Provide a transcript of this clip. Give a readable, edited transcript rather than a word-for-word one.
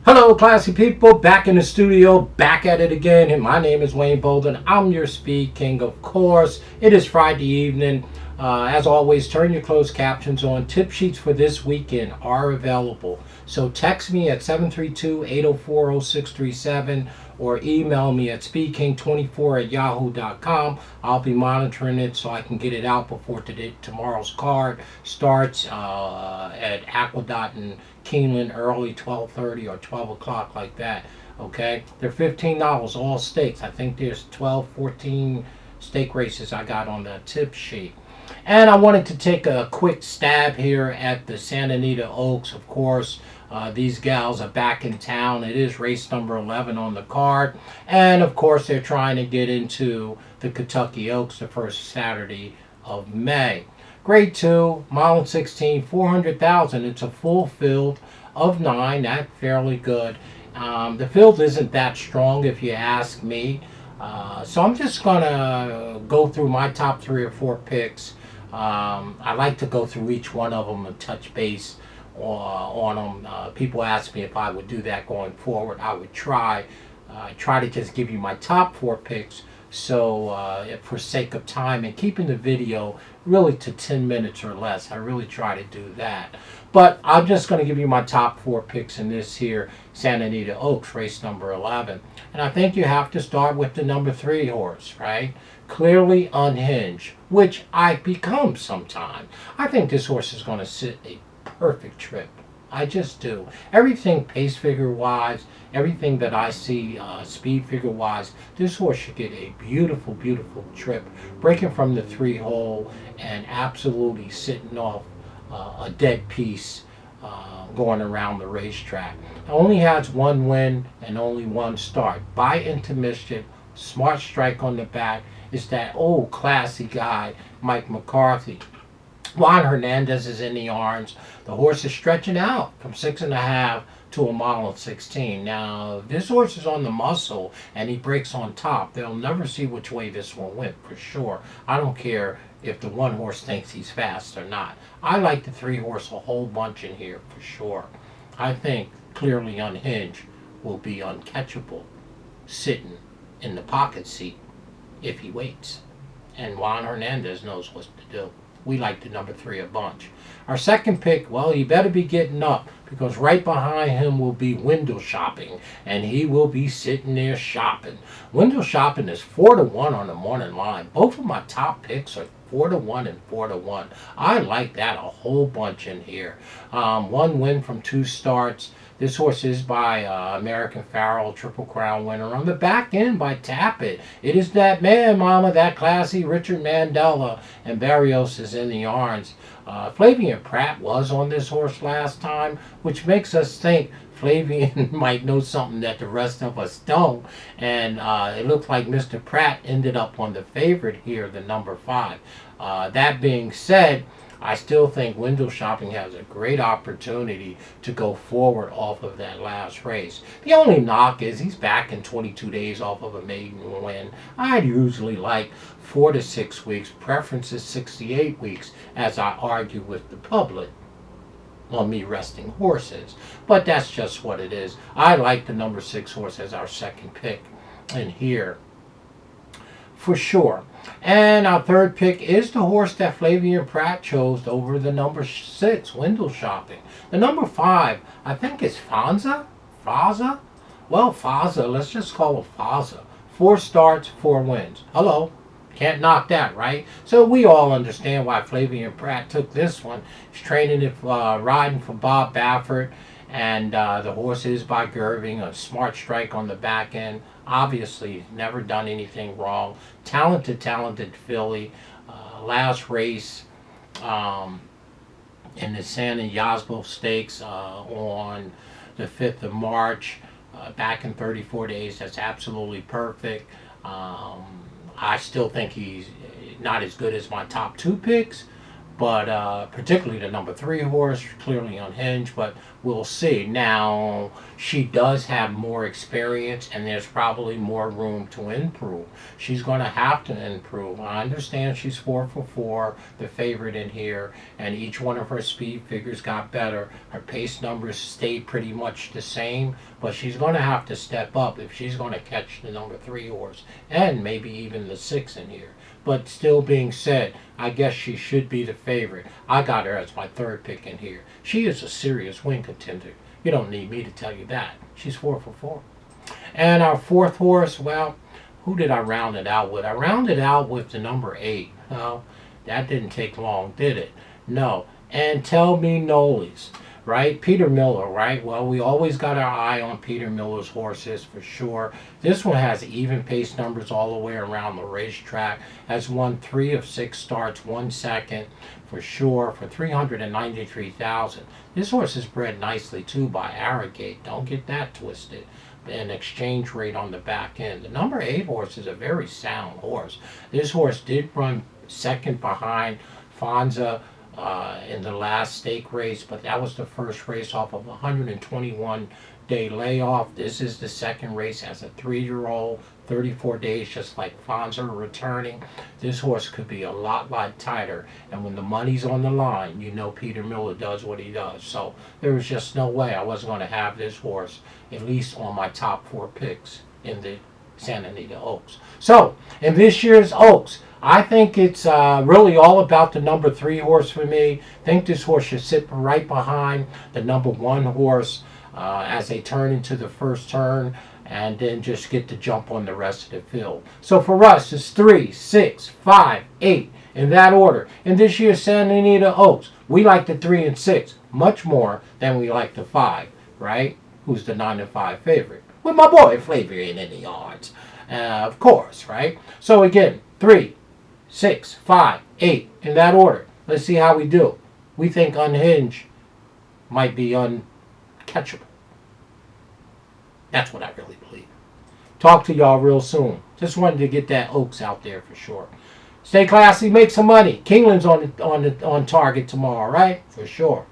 Hello, classy people. Back in the studio, back at it again. And my name is Wayne Bolden. I'm your Speed King, of course. It is Friday evening. As always, turn your closed captions on. Tip sheets for this weekend are available. So text me at 732-804-0637 or email me at speedking24@yahoo.com. I'll be monitoring it so I can get it out before tomorrow's card starts at Aqueduct and Keeneland early, 12:30 or 12 o'clock, like that. Okay, they're $15, all stakes. I think there's 12, 14 stake races I got on that tip sheet. And I wanted to take a quick stab here at the Santa Anita Oaks. Of course, these gals are back in town. It is race number 11 on the card. And of course, they're trying to get into the Kentucky Oaks the first Saturday of May. Grade 2, mile and 16, 400,000. It's a full field of 9. That's fairly good. The field isn't that strong if you ask me. So I'm just going to go through my top 3 or 4 picks. I like to go through each one of them and touch base on them. People ask me if I would do that going forward. I would try. Try to just give you my top 4 picks. So for sake of time and keeping the video really to 10 minutes or less, I really try to do that. But I'm just going to give you my top 4 picks in this here Santa Anita Oaks race number 11. And I think you have to start with the number 3 horse, right? Clearly Unhinged, which I become sometime. I think this horse is going to sit a perfect trip. I just do. Everything pace figure wise, everything that I see speed figure wise, this horse should get a beautiful, beautiful trip. Breaking from the 3 hole and absolutely sitting off a dead piece going around the racetrack. It only has 1 win and only 1 start. By intermission, smart strike on the back. It's that old classy guy, Mike McCarthy. Juan Hernandez is in the arms. The horse is stretching out from 6.5 to a mile and 16. Now, if this horse is on the muscle and he breaks on top, they'll never see which way this one went for sure. I don't care if the 1 horse thinks he's fast or not. I like the 3 horse a whole bunch in here for sure. I think Clearly Unhinged will be uncatchable sitting in the pocket seat if he waits. And Juan Hernandez knows what to do. We like the number 3 a bunch. Our second pick, well, he better be getting up because right behind him will be Window Shopping, and he will be sitting there shopping. Window Shopping is 4-1 on the morning line. Both of my top picks are 4-1 and 4-1. I like that a whole bunch in here. 1 win from 2 starts. This horse is by American Pharoah, Triple Crown winner. On the back end by Tappet. It is that man, mama, that classy Richard Mandela. And Barrios is in the arms. Flavian Pratt was on this horse last time, which makes us think Flavian might know something that the rest of us don't. And it looks like Mr. Pratt ended up on the favorite here, the number 5. That being said, I still think Window Shopping has a great opportunity to go forward off of that last race. The only knock is he's back in 22 days off of a maiden win. I'd usually like 4 to 6 weeks. Preference is 68 weeks, as I argue with the public on me resting horses. But that's just what it is. I like the number 6 horse as our second pick in here for sure. And our third pick is the horse that Flavian Pratt chose over the number 6, Window Shopping. The number 5, I think it's Faza? Well, Faza, let's just call it Faza. 4 starts, 4 wins. Hello. Can't knock that, right? So we all understand why Flavian Pratt took this one. He's training it, riding for Bob Baffert. And the horse is by Gerving, a smart strike on the back end. Obviously, never done anything wrong. Talented filly. Last race in the San Yasbo Stakes on the 5th of March. Back in 34 days. That's absolutely perfect. I still think he's not as good as my top 2 picks. But particularly the number 3 horse, Clearly Unhinged, but we'll see. Now, She does have more experience, and there's probably more room to improve. She's going to have to improve. I understand she's 4 for 4, the favorite in here, and each one of her speed figures got better. Her pace numbers stayed pretty much the same, but she's going to have to step up if she's going to catch the number 3 horse, and maybe even the 6 in here. But still being said, I guess she should be the favorite. I got her as my 3rd pick in here. She is a serious win contender. You don't need me to tell you that. She's 4 for 4. And our 4th horse, well, who did I round it out with? I rounded out with the number 8. Well, that didn't take long, did it? No. And tell me Nolies, right? Peter Miller, right? Well, we always got our eye on Peter Miller's horses for sure. This one has even pace numbers all the way around the racetrack. Has won 3 of 6 starts, 1 second for sure, for $393,000. This horse is bred nicely too by Arrogate. Don't get that twisted. An exchange rate on the back end. The number 8 horse is a very sound horse. This horse did run 2nd behind Fonza in the last stake race, but that was the first race off of a 121-day layoff. This is the 2nd race as a 3-year-old, 34 days, just like Fonza returning. This horse could be a lot tighter, and when the money's on the line, you know Peter Miller does what he does. So there was just no way I wasn't going to have this horse at least on my top 4 picks in the Santa Anita Oaks. So in this year's Oaks, I think it's really all about the number 3 horse for me. I think this horse should sit right behind the number 1 horse as they turn into the first turn, and then just get the jump on the rest of the field. So for us, it's 3, 6, 5, 8 in that order. In this year's Santa Anita Oaks, we like the 3 and 6 much more than we like the 5, right? Who's the 9 and 5 favorite? With my boy Flavor in the yards, of course, right? So again, 3, 6, 5, 8 in that order. Let's see how we do. We think Unhinged might be uncatchable. That's what I really believe. Talk to y'all real soon. Just wanted to get that Oaks out there for sure. Stay classy, make some money. Keeneland's on target tomorrow, right? For sure.